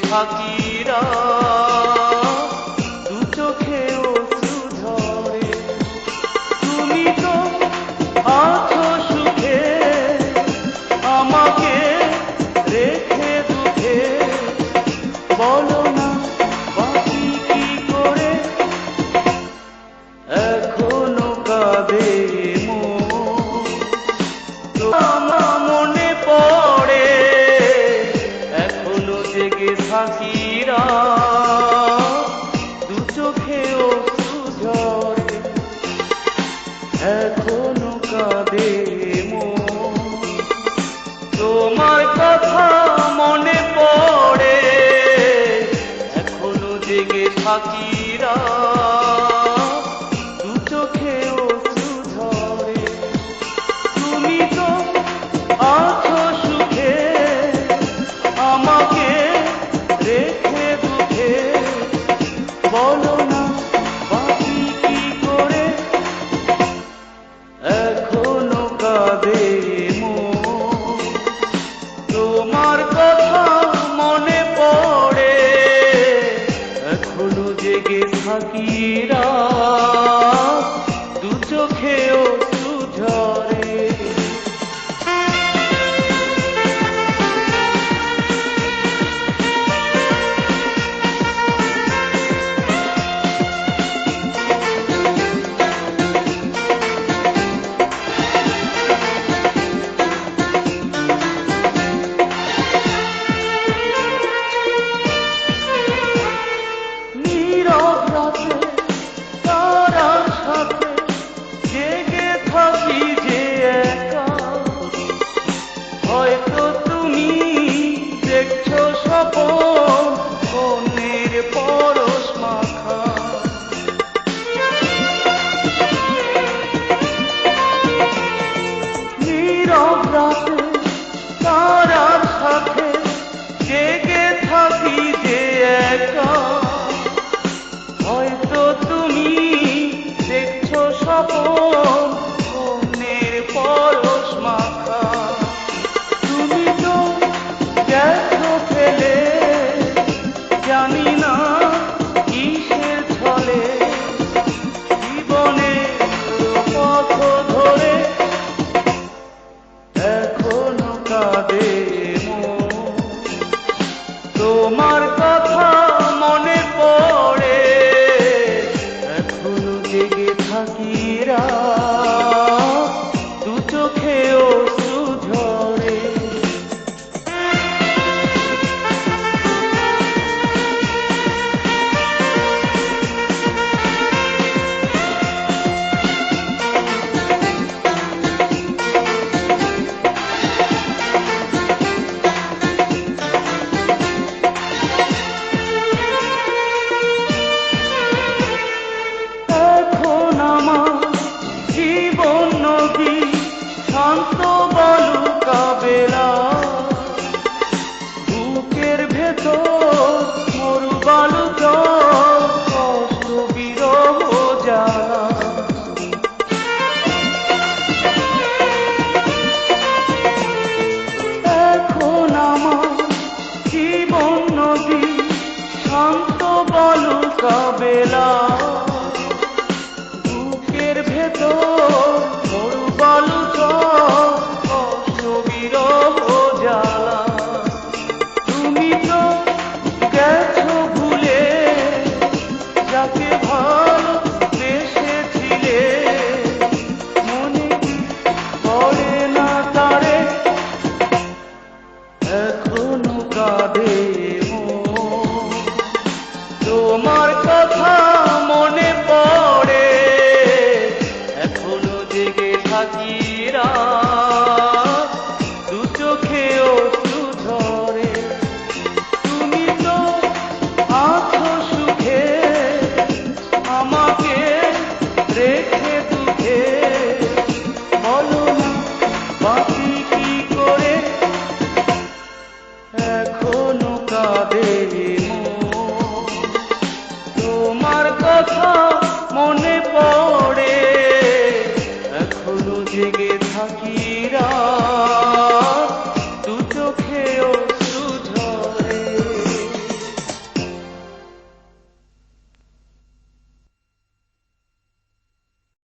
থাকিরা দু চোখে অশ্রু ঝরে। তুমি তো আছো সুখে আমাকে রেখে দুঃখে, বলো না বাকি কি করে এখনো কাঁদে মনে পড়ে, এখনো জেগে থাকিরা দু চোখে অশ্রু ঝরে। এখনো কাঁদে তোমার কথা মনে পড়ে, এখনো জেগে থাকিরা দু চোখে অশ্রু ঝরে। তুমি তো আছো সুখে আমাকে রেখে দুঃখে, বলো না বাকি কি করে এখনো কাঁদে তোমার কথা মনে পড়ে, এখনো জেগে থাকি।